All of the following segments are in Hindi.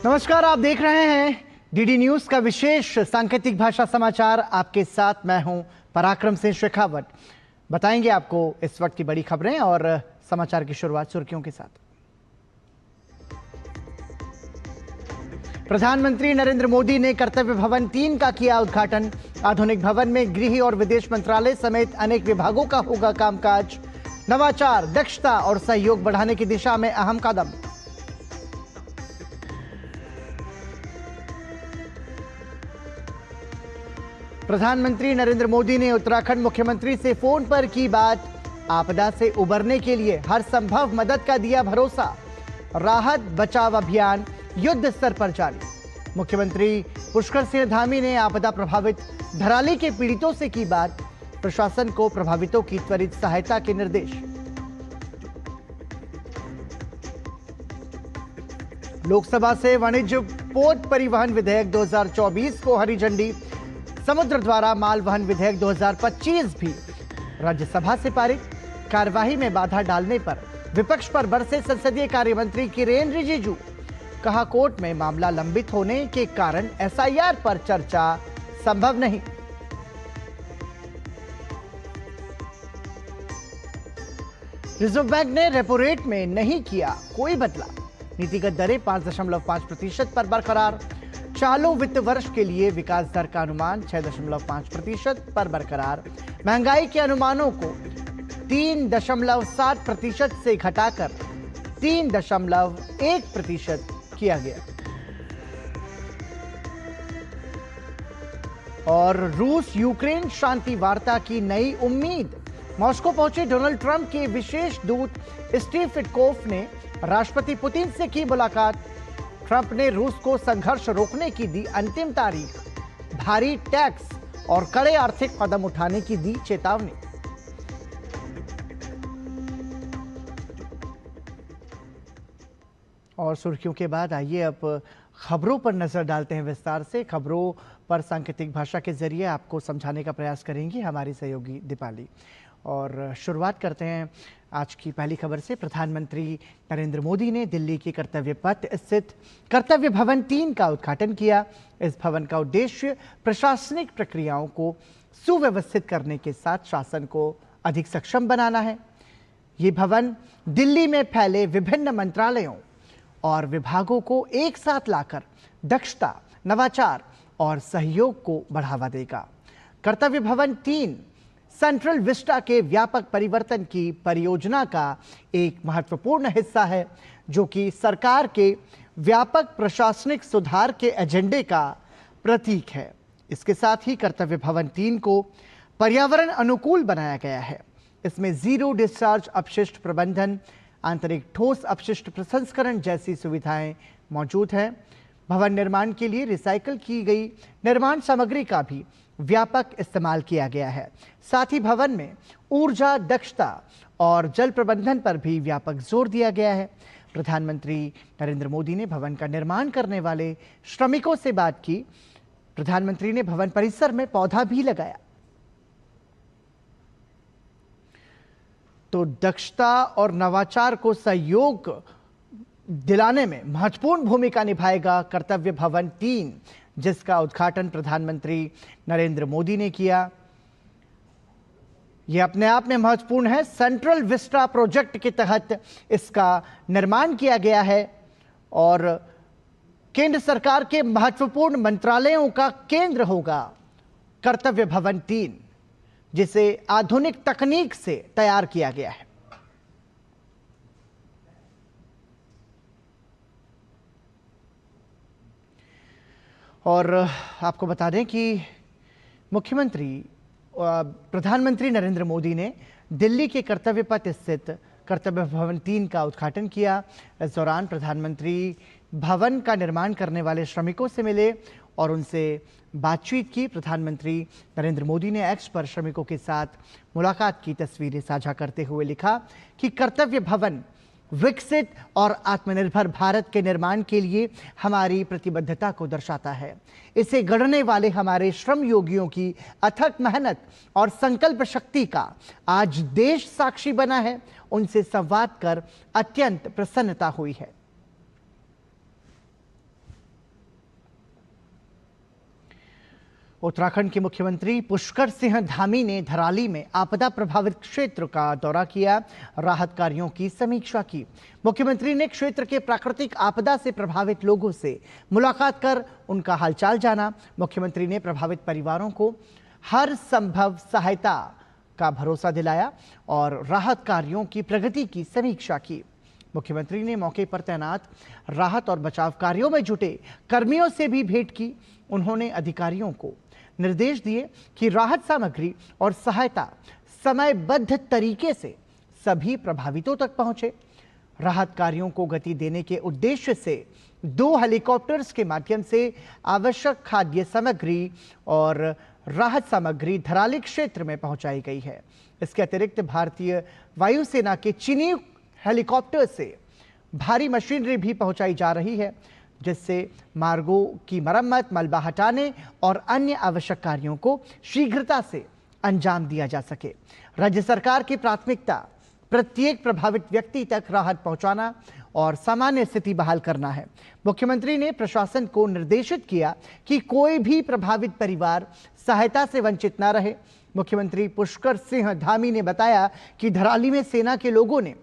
नमस्कार, आप देख रहे हैं डीडी न्यूज का विशेष सांकेतिक भाषा समाचार। आपके साथ मैं हूं पराक्रम सिंह शेखावत। बताएंगे आपको इस वक्त की बड़ी खबरें और समाचार की शुरुआत सुर्खियों के साथ। प्रधानमंत्री नरेंद्र मोदी ने कर्तव्य भवन 3 का किया उद्घाटन। आधुनिक भवन में गृह और विदेश मंत्रालय समेत अनेक विभागों का होगा कामकाज। नवाचार, दक्षता और सहयोग बढ़ाने की दिशा में अहम कदम। प्रधानमंत्री नरेंद्र मोदी ने उत्तराखंड मुख्यमंत्री से फोन पर की बात। आपदा से उबरने के लिए हर संभव मदद का दिया भरोसा। राहत बचाव अभियान युद्ध स्तर पर जारी। मुख्यमंत्री पुष्कर सिंह धामी ने आपदा प्रभावित धराली के पीड़ितों से की बात। प्रशासन को प्रभावितों की त्वरित सहायता के निर्देश। लोकसभा से वाणिज्य पोत परिवहन विधेयक 2024 को हरी झंडी। समुद्र द्वारा माल वहन विधेयक 2025 भी राज्यसभा से पारित। कार्यवाही में बाधा डालने पर विपक्ष पर बरसे संसदीय कार्य मंत्री किरेन रिजिजू। कहा, कोर्ट में मामला लंबित होने के कारण एसआईआर पर चर्चा संभव नहीं। रिजर्व बैंक ने रेपो रेट में नहीं किया कोई बदलाव। नीतिगत दरें 5.5% पर बरकरार। चालू वित्त वर्ष के लिए विकास दर का अनुमान 6.5% पर बरकरार। महंगाई के अनुमानों को 3.7% से घटाकर 3.1% किया गया। और रूस यूक्रेन शांति वार्ता की नई उम्मीद। मॉस्को पहुंचे डोनाल्ड ट्रंप के विशेष दूत स्टीव विटकोफ ने राष्ट्रपति पुतिन से की मुलाकात। ट्रंप ने रूस को संघर्ष रोकने की दी अंतिम तारीख। भारी टैक्स और कड़े आर्थिक कदम उठाने की दी चेतावनी। और सुर्खियों के बाद आइए अब खबरों पर नजर डालते हैं विस्तार से। खबरों पर सांकेतिक भाषा के जरिए आपको समझाने का प्रयास करेंगी हमारी सहयोगी दीपाली। और शुरुआत करते हैं आज की पहली खबर से। प्रधानमंत्री नरेंद्र मोदी ने दिल्ली के कर्तव्य पथ स्थित कर्तव्य भवन 3 का उद्घाटन किया। इस भवन का उद्देश्य प्रशासनिक प्रक्रियाओं को सुव्यवस्थित करने के साथ शासन को अधिक सक्षम बनाना है। ये भवन दिल्ली में फैले विभिन्न मंत्रालयों और विभागों को एक साथ लाकर दक्षता, नवाचार और सहयोग को बढ़ावा देगा। कर्तव्य भवन 3 सेंट्रल विस्टा के व्यापक परिवर्तन की परियोजना का एक महत्वपूर्ण हिस्सा है, जो कि सरकार के व्यापक प्रशासनिक सुधार के एजेंडे का प्रतीक है। इसके साथ ही कर्तव्य भवन 3 को पर्यावरण अनुकूल बनाया गया है। इसमें जीरो डिस्चार्ज अपशिष्ट प्रबंधन, आंतरिक ठोस अपशिष्ट प्रसंस्करण जैसी सुविधाएं मौजूद हैं। भवन निर्माण के लिए रिसाइकल की गई निर्माण सामग्री का भी व्यापक इस्तेमाल किया गया है। साथ ही भवन में ऊर्जा दक्षता और जल प्रबंधन पर भी व्यापक जोर दिया गया है। प्रधानमंत्री नरेंद्र मोदी ने भवन का निर्माण करने वाले श्रमिकों से बात की। प्रधानमंत्री ने भवन परिसर में पौधा भी लगाया। तो दक्षता और नवाचार को सहयोग दिलाने में महत्वपूर्ण भूमिका निभाएगा कर्तव्य भवन 3, जिसका उद्घाटन प्रधानमंत्री नरेंद्र मोदी ने किया। यह अपने आप में महत्वपूर्ण है। सेंट्रल विस्टा प्रोजेक्ट के तहत इसका निर्माण किया गया है और केंद्र सरकार के महत्वपूर्ण मंत्रालयों का केंद्र होगा कर्तव्य भवन 3, जिसे आधुनिक तकनीक से तैयार किया गया है। और आपको बता दें कि प्रधानमंत्री नरेंद्र मोदी ने दिल्ली के कर्तव्य पथ स्थित कर्तव्य भवन 3 का उद्घाटन किया। इस दौरान प्रधानमंत्री भवन का निर्माण करने वाले श्रमिकों से मिले और उनसे बातचीत की। प्रधानमंत्री नरेंद्र मोदी ने एक्स पर श्रमिकों के साथ मुलाकात की तस्वीरें साझा करते हुए लिखा कि कर्तव्य भवन विकसित और आत्मनिर्भर भारत के निर्माण के लिए हमारी प्रतिबद्धता को दर्शाता है। इसे गढ़ने वाले हमारे श्रम योगियों की अथक मेहनत और संकल्प शक्ति का आज देश साक्षी बना है। उनसे संवाद कर अत्यंत प्रसन्नता हुई है। उत्तराखंड के मुख्यमंत्री पुष्कर सिंह धामी ने धराली में आपदा प्रभावित क्षेत्र का दौरा किया, राहत कार्यों की समीक्षा की। मुख्यमंत्री ने क्षेत्र के प्राकृतिक आपदा से प्रभावित लोगों से मुलाकात कर उनका हालचाल जाना। मुख्यमंत्री ने प्रभावित परिवारों को हर संभव सहायता का भरोसा दिलाया और राहत कार्यों की प्रगति की समीक्षा की। मुख्यमंत्री ने मौके पर तैनात राहत और बचाव कार्यों में जुटे कर्मियों से भी भेंट की। उन्होंने अधिकारियों को निर्देश दिए कि राहत सामग्री और सहायता समयबद्ध तरीके से सभी प्रभावितों तक पहुंचे। राहत कार्यों को गति देने के उद्देश्य से 2 हेलीकॉप्टर्स के माध्यम से आवश्यक खाद्य सामग्री और राहत सामग्री धराली क्षेत्र में पहुंचाई गई है। इसके अतिरिक्त भारतीय वायुसेना के चीनी हेलीकॉप्टर से भारी मशीनरी भी पहुंचाई जा रही है, जिससे मार्गों की मरम्मत, मलबा हटाने और अन्य आवश्यक कार्यों को शीघ्रता से अंजाम दिया जा सके। राज्य सरकार की प्राथमिकता प्रत्येक प्रभावित व्यक्ति तक राहत पहुंचाना और सामान्य स्थिति बहाल करना है। मुख्यमंत्री ने प्रशासन को निर्देशित किया कि कोई भी प्रभावित परिवार सहायता से वंचित न रहे। मुख्यमंत्री पुष्कर सिंह धामी ने बताया कि धराली में सेना के लोगों ने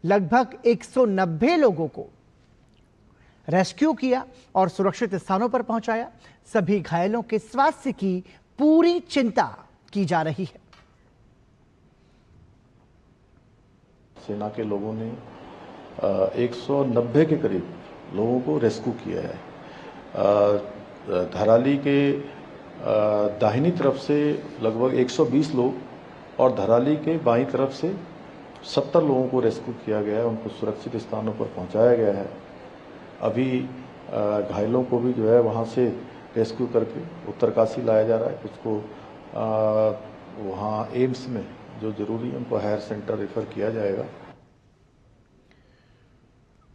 लगभग 190 लोगों को रेस्क्यू किया और सुरक्षित स्थानों पर पहुंचाया। सभी घायलों के स्वास्थ्य की पूरी चिंता की जा रही है। सेना के लोगों ने 190 के करीब लोगों को रेस्क्यू किया है। धराली के दाहिनी तरफ से लगभग 120 लोग और धराली के बाईं तरफ से 70 लोगों को रेस्क्यू किया गया है। उनको सुरक्षित स्थानों पर पहुंचाया गया है। अभी घायलों को भी जो है वहाँ से रेस्क्यू करके उत्तरकाशी लाया जा रहा है। उसको वहाँ एम्स में जो जरूरी है उनको हायर सेंटर रेफर किया जाएगा।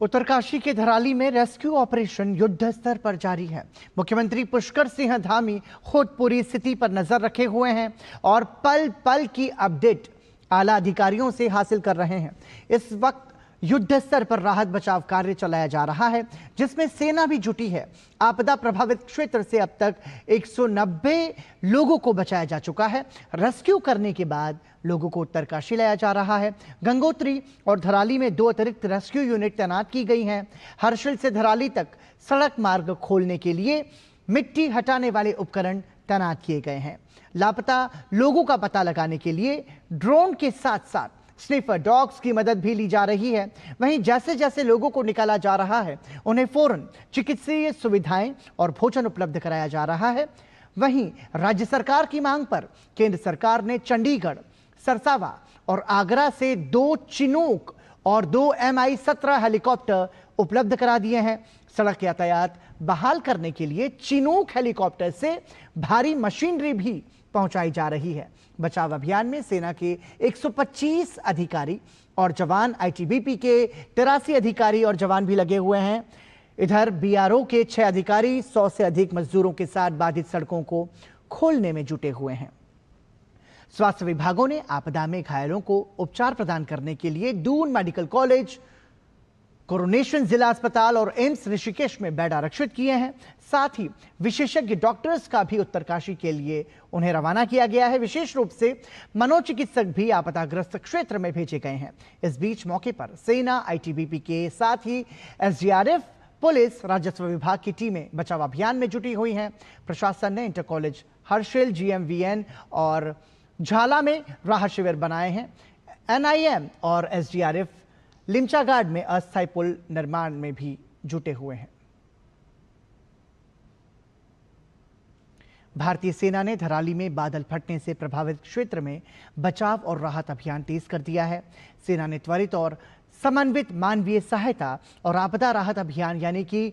उत्तरकाशी के धराली में रेस्क्यू ऑपरेशन युद्ध स्तर पर जारी है। मुख्यमंत्री पुष्कर सिंह धामी खुद पूरी स्थिति पर नजर रखे हुए हैं और पल पल की अपडेट आला अधिकारियों से हासिल कर रहे हैं। इस वक्त युद्ध स्तर पर राहत बचाव कार्य चलाया जा रहा है, जिसमें सेना भी जुटी है। आपदा प्रभावित क्षेत्र से अब तक 190 लोगों को बचाया जा चुका है। रेस्क्यू करने के बाद लोगों को उत्तरकाशी लाया जा रहा है। गंगोत्री और धराली में 2 अतिरिक्त रेस्क्यू यूनिट तैनात की गई हैं। हर्षिल से धराली तक सड़क मार्ग खोलने के लिए मिट्टी हटाने वाले उपकरण तैनात किए गए हैं। लापता लोगों का पता लगाने के लिए ड्रोन के साथ साथ स्निफर डॉग्स की मदद भी ली जा रही है। वहीं जैसे जैसे लोगों को निकाला जा रहा है, उन्हें फौरन चिकित्सीय सुविधाएं और भोजन उपलब्ध कराया जा रहा है। वहीं राज्य सरकार की मांग पर केंद्र सरकार ने चंडीगढ़, सरसावा और आगरा से 2 चिनूक और 2 Mi-17 हेलीकॉप्टर उपलब्ध करा दिए हैं। सड़क यातायात बहाल करने के लिए चिनूक हेलीकॉप्टर से भारी मशीनरी भी पहुंचाई जा रही है। बचाव अभियान में सेना के 125 अधिकारी और जवान, आईटीबीपी के 83 अधिकारी और जवान भी लगे हुए हैं। इधर बीआरओ के 6 अधिकारी 100 से अधिक मजदूरों के साथ बाधित सड़कों को खोलने में जुटे हुए हैं। स्वास्थ्य विभागों ने आपदा में घायलों को उपचार प्रदान करने के लिए दून मेडिकल कॉलेज, कोरोनेशन जिला अस्पताल और एम्स ऋषिकेश में बेड आरक्षित किए हैं। साथ ही विशेषज्ञ डॉक्टर्स का भी उत्तरकाशी के लिए उन्हें रवाना किया गया है। विशेष रूप से मनोचिकित्सक भी आपदाग्रस्त क्षेत्र में भेजे गए हैं। इस बीच मौके पर सेना, आईटीबीपी के साथ ही एसडीआरएफ, पुलिस, राजस्व विभाग की टीमें बचाव अभियान में जुटी हुई हैं। प्रशासन ने इंटर कॉलेज हर्षिल, जीएमवीएन और झाला में राहत शिविर बनाए हैं। एनआईएम और एसडीआरएफ लिमचागाड में अस्थायी पुल निर्माण में भी जुटे हुए हैं। भारतीय सेना ने धराली में बादल फटने से प्रभावित क्षेत्र में बचाव और राहत अभियान तेज कर दिया है। सेना ने त्वरित और समन्वित मानवीय सहायता और आपदा राहत अभियान यानी कि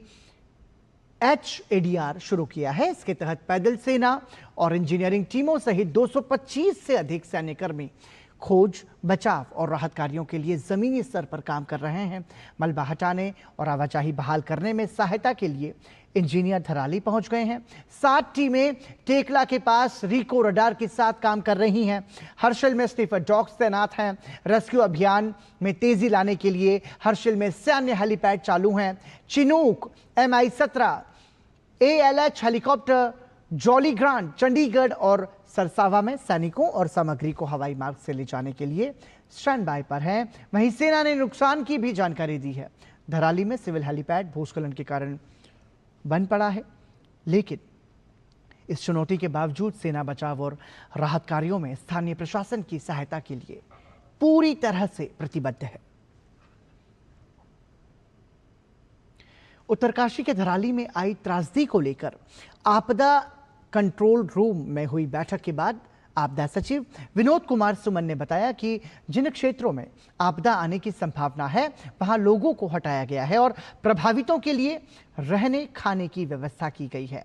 HADR शुरू किया है। इसके तहत पैदल सेना और इंजीनियरिंग टीमों सहित 225 से अधिक सैन्यकर्मी खोज, बचाव और राहत कार्यों के लिए जमीनी स्तर पर काम कर रहे हैं। मलबा हटाने और आवाजाही बहाल करने में सहायता के लिए इंजीनियर धराली पहुंच गए हैं। 7 टीमें टेकला के पास रिको रडार के साथ काम कर रही हैं। हर्षिल में स्नीफर डॉग्स तैनात हैं। रेस्क्यू अभियान में तेजी लाने के लिए हर्षिल में सैन्य हेलीपैड चालू हैं। Chinook MI-17 ALH helicopter jolly grant, Chandigarh और सरसावा में सैनिकों और सामग्री को हवाई मार्ग से ले जाने के लिए स्टैंड बाय पर हैं। वहीं सेना ने नुकसान की भी जानकारी दी है। धराली में सिविल हेलीपैड भूस्खलन के कारण बंद पड़ा है, लेकिन इस चुनौती के बावजूद सेना बचाव और राहत कार्यों में स्थानीय प्रशासन की सहायता के लिए पूरी तरह से प्रतिबद्ध है। उत्तरकाशी के धराली में आई त्रासदी को लेकर आपदा कंट्रोल रूम में हुई बैठक के बाद आपदा सचिव विनोद कुमार सुमन ने बताया कि जिन क्षेत्रों में आपदा आने की संभावना है वहां लोगों को हटाया गया है और प्रभावितों के लिए रहने खाने की व्यवस्था की गई है।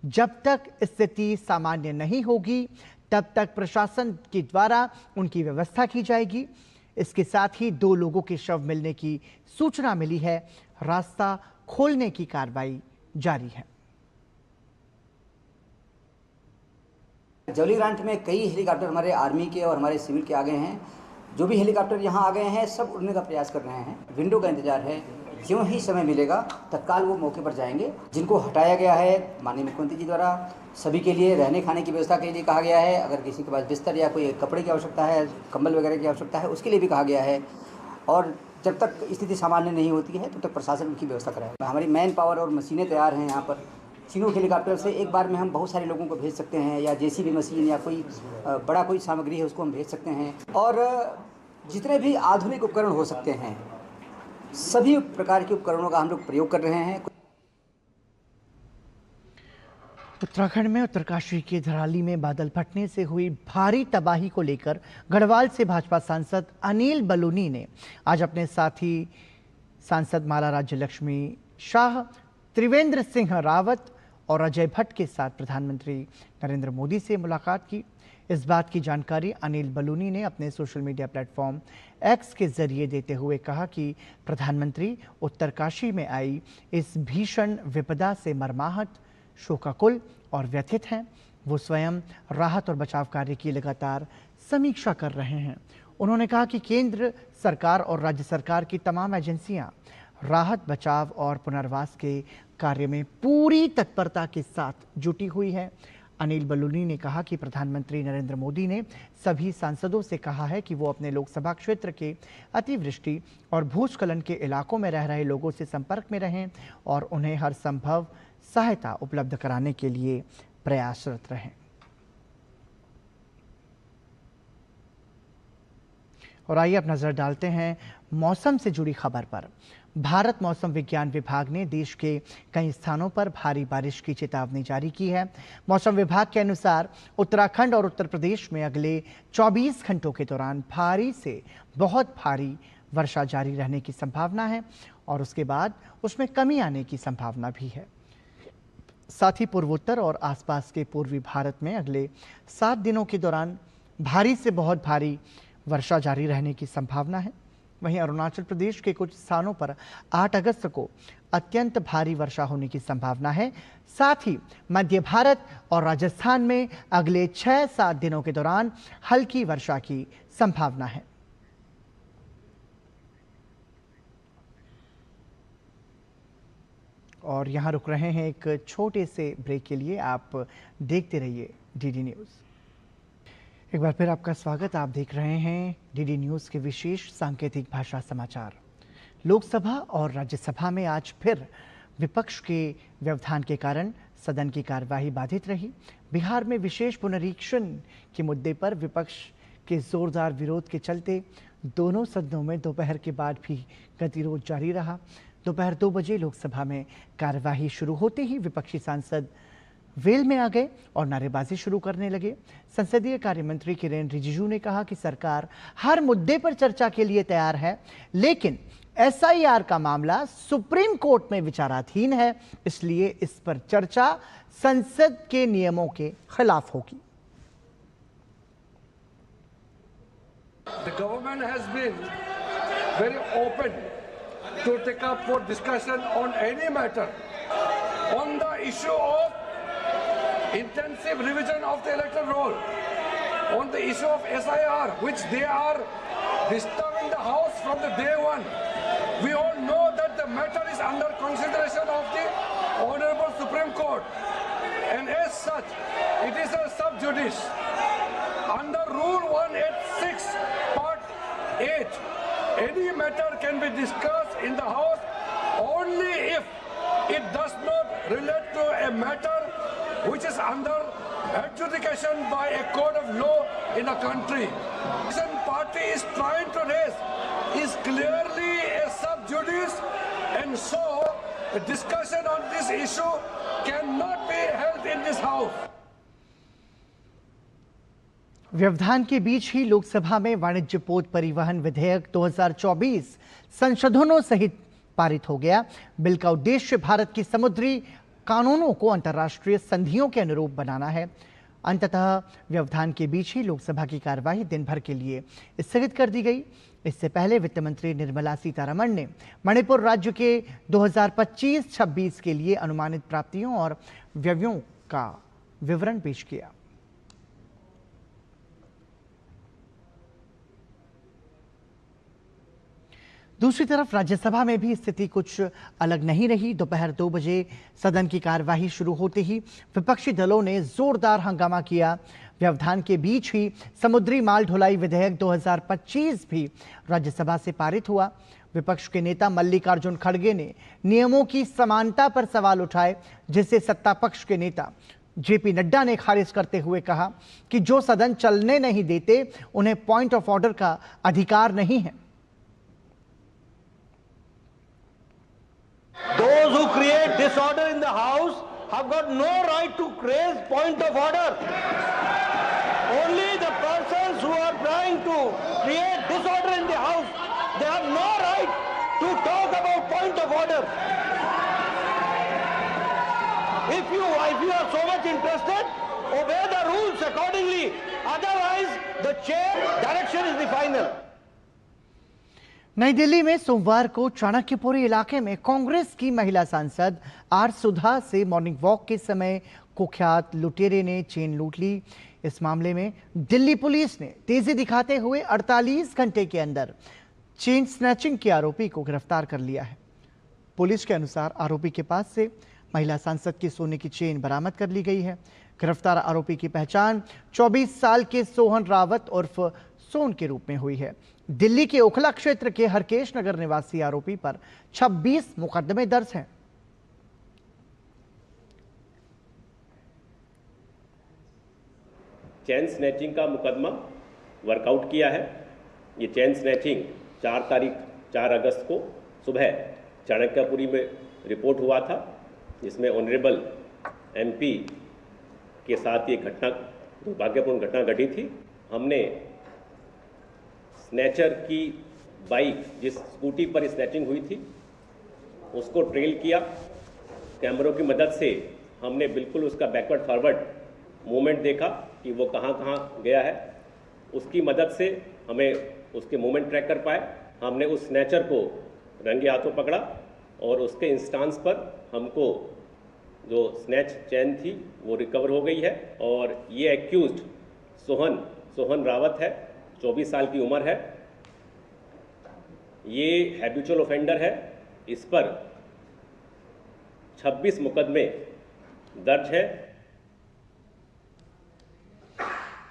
जब तक स्थिति सामान्य नहीं होगी तब तक प्रशासन के द्वारा उनकी व्यवस्था की जाएगी। इसके साथ ही 2 लोगों के शव मिलने की सूचना मिली है। रास्ता खोलने की कार्रवाई जारी है। जॉली ग्रांट में कई हेलीकॉप्टर हमारे आर्मी के और हमारे सिविल के आ गए हैं। जो भी हेलीकॉप्टर यहाँ आ गए हैं सब उड़ने का प्रयास कर रहे हैं। विंडो का इंतजार है, ज्यों ही समय मिलेगा तत्काल वो मौके पर जाएंगे। जिनको हटाया गया है माननीय मुख्यमंत्री जी द्वारा सभी के लिए रहने खाने की व्यवस्था के लिए कहा गया है। अगर किसी के पास बिस्तर या कोई कपड़े की आवश्यकता है, कंबल वगैरह की आवश्यकता है, उसके लिए भी कहा गया है। और जब तक स्थिति सामान्य नहीं होती है तब तक प्रशासन उनकी व्यवस्था कराएगा। हमारी मैन पावर और मशीनें तैयार हैं। यहाँ पर चिनूक हेलीकॉप्टर से एक बार में हम बहुत सारे लोगों को भेज सकते हैं, या JCB मशीन या कोई बड़ा कोई सामग्री है उसको हम भेज सकते हैं। और जितने भी आधुनिक उपकरण हो सकते हैं सभी प्रकार के उपकरणों का हम लोग प्रयोग कर रहे हैं। उत्तराखंड में उत्तरकाशी के धराली में बादल फटने से हुई भारी तबाही को लेकर गढ़वाल से भाजपा सांसद अनिल बलूनी ने आज अपने साथी सांसद माला राज्य लक्ष्मी शाह, त्रिवेंद्र सिंह रावत और अजय भट्ट के साथ प्रधानमंत्री नरेंद्र मोदी से मुलाकात की। इस बात की जानकारी अनिल बलूनी ने अपने सोशल मीडिया प्लेटफॉर्म X के जरिए देते हुए कहा कि प्रधानमंत्री उत्तरकाशी में आई इस भीषण विपदा से मर्माहत, शोकाकुल और व्यथित हैं। वो स्वयं राहत और बचाव कार्य की लगातार समीक्षा कर रहे हैं। उन्होंने कहा कि केंद्र सरकार और राज्य सरकार की तमाम एजेंसियां राहत, बचाव और पुनर्वास के कार्य में पूरी तत्परता के साथ जुटी हुई है। अनिल बलूनी ने कहा कि प्रधानमंत्री नरेंद्र मोदी ने सभी सांसदों से कहा है कि वो अपने लोकसभा क्षेत्र के अतिवृष्टि और भूस्खलन के इलाकों में रह रहे लोगों से संपर्क में रहें और उन्हें हर संभव सहायता उपलब्ध कराने के लिए प्रयासरत रहें। और आइए अब नजर डालते हैं मौसम से जुड़ी खबर पर। भारत मौसम विज्ञान विभाग ने देश के कई स्थानों पर भारी बारिश की चेतावनी जारी की है। मौसम विभाग के अनुसार उत्तराखंड और उत्तर प्रदेश में अगले 24 घंटों के दौरान भारी से बहुत भारी वर्षा जारी रहने की संभावना है और उसके बाद उसमें कमी आने की संभावना भी है। साथ ही पूर्वोत्तर और आसपास के पूर्वी भारत में अगले 7 दिनों के दौरान भारी से बहुत भारी वर्षा जारी रहने की संभावना है। वहीं अरुणाचल प्रदेश के कुछ स्थानों पर 8 अगस्त को अत्यंत भारी वर्षा होने की संभावना है। साथ ही मध्य भारत और राजस्थान में अगले 6-7 दिनों के दौरान हल्की वर्षा की संभावना है। और यहाँ रुक रहे हैं एक छोटे से ब्रेक के लिए। आप देखते रहिए DD न्यूज़। एक बार फिर आपका स्वागत। आप देख रहे हैं DD न्यूज़ के विशेष सांकेतिक भाषा समाचार। लोकसभा और राज्यसभा में आज फिर विपक्ष के व्यवधान के कारण सदन की कार्यवाही बाधित रही। बिहार में विशेष पुनरीक्षण के मुद्दे पर विपक्ष के जोरदार विरोध के चलते दोनों सदनों में दोपहर के बाद भी गतिरोध जारी रहा। दोपहर 2 बजे लोकसभा में कार्यवाही शुरू होते ही विपक्षी सांसद वेल में आ गए और नारेबाजी शुरू करने लगे। संसदीय कार्य मंत्री किरेन रिजिजू ने कहा कि सरकार हर मुद्दे पर चर्चा के लिए तैयार है, लेकिन SIR का मामला सुप्रीम कोर्ट में विचाराधीन है, इसलिए इस पर चर्चा संसद के नियमों के खिलाफ होगी। The government has been very open to take up for discussion on any matter. On the issue of intensive revision of the electoral roll, on the issue of SIR, which they are disturbing the House from the day one. We all know that the matter is under consideration of the Honorable Supreme Court, and as such, it is a sub judice. Under Rule 186, Part 8, any matter can be discussed in the House only if it does not relate to a matter which is under adjudication by a court of law in a country. The party is trying to raise is clearly a sub judice, and so a discussion on this issue cannot be held in this House. व्यवधान के बीच ही लोकसभा में वाणिज्य पोत परिवहन विधेयक 2024 संशोधनों सहित पारित हो गया। बिल का उद्देश्य भारत की समुद्री कानूनों को अंतर्राष्ट्रीय संधियों के अनुरूप बनाना है। अंततः व्यवधान के बीच ही लोकसभा की कार्यवाही दिन भर के लिए स्थगित कर दी गई। इससे पहले वित्त मंत्री निर्मला सीतारमण ने मणिपुर राज्य के 2025-26 के लिए अनुमानित प्राप्तियों और व्ययों का विवरण पेश किया। दूसरी तरफ राज्यसभा में भी स्थिति कुछ अलग नहीं रही। दोपहर 2 बजे सदन की कार्यवाही शुरू होते ही विपक्षी दलों ने जोरदार हंगामा किया। व्यवधान के बीच ही समुद्री माल ढुलाई विधेयक 2025 भी राज्यसभा से पारित हुआ। विपक्ष के नेता मल्लिकार्जुन खड़गे ने नियमों की समानता पर सवाल उठाए, जिसे सत्ता पक्ष के नेता जेपी नड्डा ने खारिज करते हुए कहा कि जो सदन चलने नहीं देते उन्हें पॉइंट ऑफ ऑर्डर का अधिकार नहीं है। Those who create disorder in the House have got no right to raise point of order. Only the persons who are trying to create disorder in the House, they have no right to talk about point of order. If you are so much interested, obey the rules accordingly. Otherwise, the chair direction is the final. नई दिल्ली में सोमवार को चाणक्यपुरी इलाके में कांग्रेस की महिला सांसद आर सुधा से मॉर्निंग वॉक के समय कुख्यात लुटेरे ने चेन लूट ली। इस मामले में दिल्ली पुलिस ने तेजी दिखाते हुए 48 घंटे के अंदर चेन स्नैचिंग के आरोपी को गिरफ्तार कर लिया है। पुलिस के अनुसार आरोपी के पास से महिला सांसद की सोने की चेन बरामद कर ली गई है। गिरफ्तार आरोपी की पहचान 24 साल के सोहन रावत उर्फ सोन के रूप में हुई है। दिल्ली के ओखला क्षेत्र के हरकेश नगर निवासी आरोपी पर 26 मुकदमे दर्ज हैं। चेन स्नैचिंग का मुकदमा वर्कआउट किया है। ये चेन स्नैचिंग 4 अगस्त को सुबह चाणक्यपुरी में रिपोर्ट हुआ था, जिसमें ऑनरेबल एमपी के साथ ये घटना दुर्भाग्यपूर्ण घटना घटी थी। हमने स्नैचर की बाइक, जिस स्कूटी पर स्नैचिंग हुई थी, उसको ट्रेल किया। कैमरों की मदद से हमने बिल्कुल उसका बैकवर्ड फॉरवर्ड मूवमेंट देखा कि वो कहाँ कहाँ गया है। उसकी मदद से हमें उसके मूवमेंट ट्रैक कर पाए। हमने उस स्नैचर को रंगे हाथों पकड़ा और उसके इंस्टांस पर हमको जो स्नैच चैन थी वो रिकवर हो गई है। और ये एक्यूज्ड सोहन रावत है, 24 साल की उम्र है। ये हैबिचुअल ऑफेंडर है। इस पर 26 मुकदमे दर्ज है।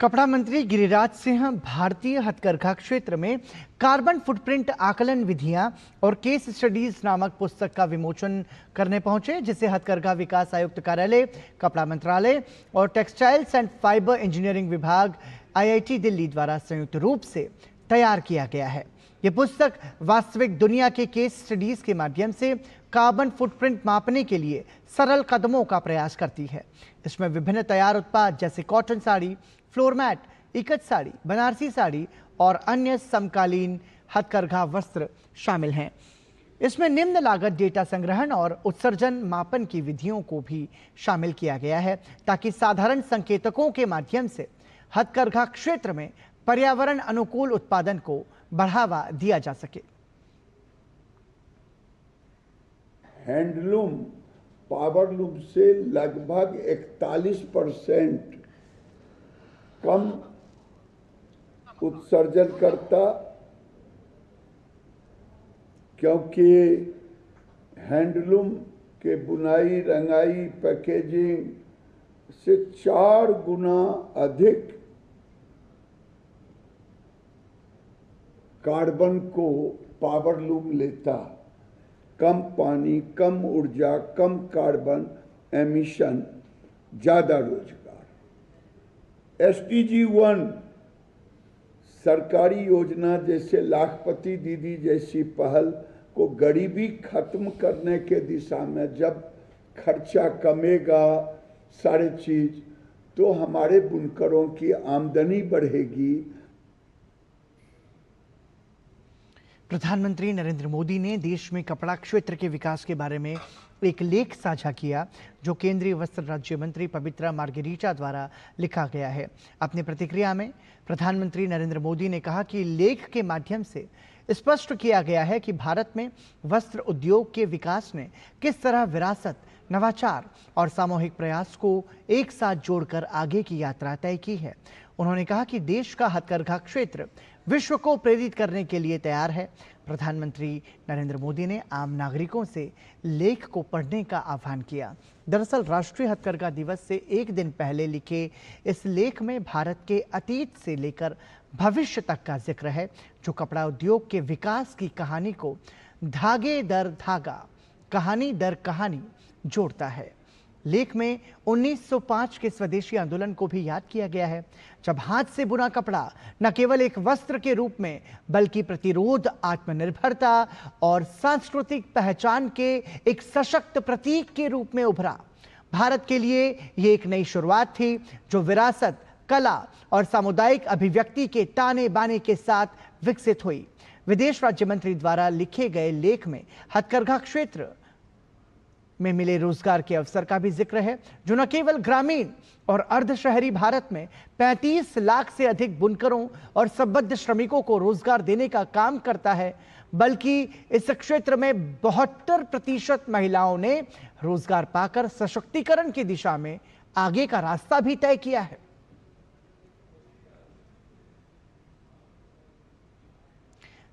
कपड़ा मंत्री गिरिराज सिंह भारतीय हथकरघा क्षेत्र में कार्बन फुटप्रिंट आकलन विधियां और केस स्टडीज नामक पुस्तक का विमोचन करने पहुंचे, जिसे हथकरघा विकास आयुक्त कार्यालय, कपड़ा मंत्रालय और टेक्सटाइल्स एंड फाइबर इंजीनियरिंग विभाग IIT दिल्ली द्वारा संयुक्त रूप से तैयार किया गया है। यह पुस्तक वास्तविक दुनिया के केस स्टडीज के माध्यम से कार्बन फुटप्रिंट मापने के लिए सरल कदमों का प्रयास करती है। इसमें विभिन्न तैयार उत्पाद जैसे cotton sari, floor mat, ikat sari, Banarasi sari और अन्य समकालीन हथकरघा वस्त्र शामिल हैं। इसमें निम्न लागत डेटा संग्रहण और उत्सर्जन मापन की विधियों को भी शामिल किया गया है, ताकि साधारण संकेतकों के माध्यम से हथकरघा क्षेत्र में पर्यावरण अनुकूल उत्पादन को बढ़ावा दिया जा सके। हैंडलूम पावरलूम से लगभग 41% कम उत्सर्जन करता, क्योंकि हैंडलूम के बुनाई, रंगाई, पैकेजिंग से 4 गुना अधिक कार्बन को पावरलूम लेता। कम पानी, कम ऊर्जा, कम कार्बन एमिशन, ज्यादा रोजगार। SDG 1 सरकारी योजना जैसे लाखपति दीदी जैसी पहल को गरीबी खत्म करने के दिशा में जब खर्चा कमेगा सारे चीज, तो हमारे बुनकरों की आमदनी बढ़ेगी। प्रधानमंत्री नरेंद्र मोदी ने देश में कपड़ा क्षेत्र के विकास के बारे में एक लेख साझा किया, जो केंद्रीय वस्त्र राज्य मंत्री पवित्रा मार्गेरिटा द्वारा लिखा गया है। अपनी प्रतिक्रिया में प्रधानमंत्री नरेंद्र मोदी ने कहा कि लेख के माध्यम से स्पष्ट किया गया है कि भारत में वस्त्र उद्योग के विकास ने किस तरह विरासत, नवाचार और सामूहिक प्रयास को एक साथ जोड़कर आगे की यात्रा तय की है। उन्होंने कहा कि देश का हथकरघा क्षेत्र विश्व को प्रेरित करने के लिए तैयार है। प्रधानमंत्री नरेंद्र मोदी ने आम नागरिकों से लेख को पढ़ने का आह्वान किया। दरअसल राष्ट्रीय हथकरघा दिवस से एक दिन पहले लिखे इस लेख में भारत के अतीत से लेकर भविष्य तक का जिक्र है, जो कपड़ा उद्योग के विकास की कहानी को धागे दर धागा, कहानी दर कहानी जोड़ता है। लेख में 1905 के स्वदेशी आंदोलन को भी याद किया गया है, जब हाथ से बुना कपड़ा न केवल एक वस्त्र के रूप में बल्कि प्रतिरोध, आत्मनिर्भरता और सांस्कृतिक पहचान के एक सशक्त प्रतीक के रूप में उभरा। भारत के लिए ये एक नई शुरुआत थी, जो विरासत, कला और सामुदायिक अभिव्यक्ति के ताने बाने के साथ विकसित हुई। विदेश राज्य मंत्री द्वारा लिखे गए लेख में हथकरघा क्षेत्र में मिले रोजगार के अवसर का भी जिक्र है, जो न केवल ग्रामीण और अर्ध शहरी भारत में 35 लाख से अधिक बुनकरों और संबद्ध श्रमिकों को रोजगार देने का काम करता है, बल्कि इस क्षेत्र में 72% महिलाओं ने रोजगार पाकर सशक्तिकरण की दिशा में आगे का रास्ता भी तय किया है।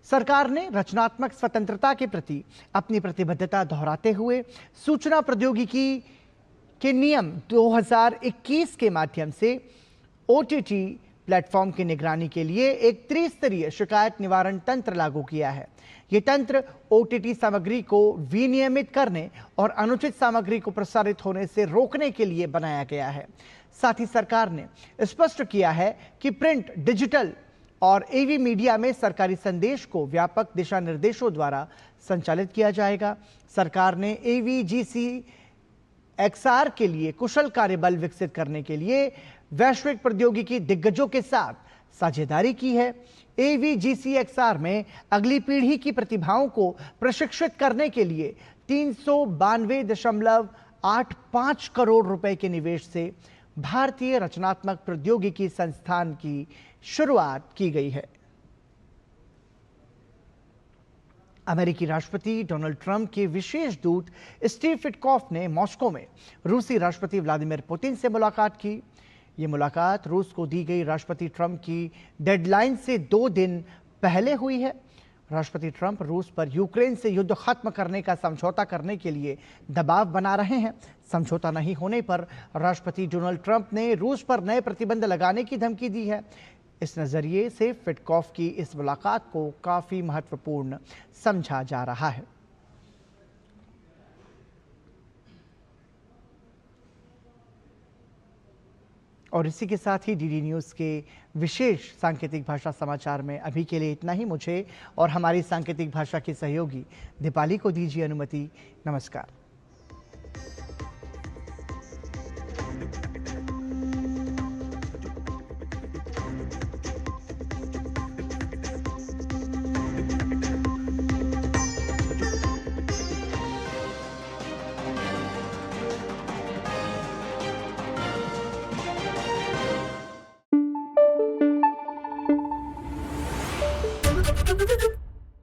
सरकार ने रचनात्मक स्वतंत्रता के प्रति अपनी प्रतिबद्धता दोहराते हुए सूचना प्रौद्योगिकी के नियम 2021 के माध्यम से OTT प्लेटफॉर्म की निगरानी के लिए एक त्रिस्तरीय शिकायत निवारण तंत्र लागू किया है। यह तंत्र OTT सामग्री को विनियमित करने और अनुचित सामग्री को प्रसारित होने से रोकने के लिए बनाया गया है। साथ ही सरकार ने स्पष्ट किया है कि प्रिंट, डिजिटल और AV मीडिया में सरकारी संदेश को व्यापक दिशा निर्देशों द्वारा संचालित किया जाएगा। सरकार ने AVGC XR के लिए कुशल कार्यबल विकसित करने के लिए वैश्विक प्रौद्योगिकी दिग्गजों के साथ साझेदारी की है। AVGC XR में अगली पीढ़ी की प्रतिभाओं को प्रशिक्षित करने के लिए 392.85 करोड़ रुपए के निवेश से भारतीय रचनात्मक प्रौद्योगिकी संस्थान की शुरुआत की गई है। अमेरिकी राष्ट्रपति डोनाल्ड ट्रंप के विशेष दूत स्टीव विटकॉफ ने मॉस्को में रूसी राष्ट्रपति व्लादिमीर पुतिन से मुलाकात की। ये मुलाकात रूस को दी गई राष्ट्रपति ट्रंप की डेडलाइन से 2 दिन पहले हुई है। राष्ट्रपति ट्रंप रूस पर यूक्रेन से युद्ध खत्म करने का समझौता करने के लिए दबाव बना रहे हैं। समझौता नहीं होने पर राष्ट्रपति डोनाल्ड ट्रंप ने रूस पर नए प्रतिबंध लगाने की धमकी दी है। इस नजरिए से विटकॉफ की इस मुलाकात को काफी महत्वपूर्ण समझा जा रहा है। और इसी के साथ ही DD न्यूज़ के विशेष सांकेतिक भाषा समाचार में अभी के लिए इतना ही। मुझे और हमारी सांकेतिक भाषा की सहयोगी दीपाली को दीजिए अनुमति। नमस्कार।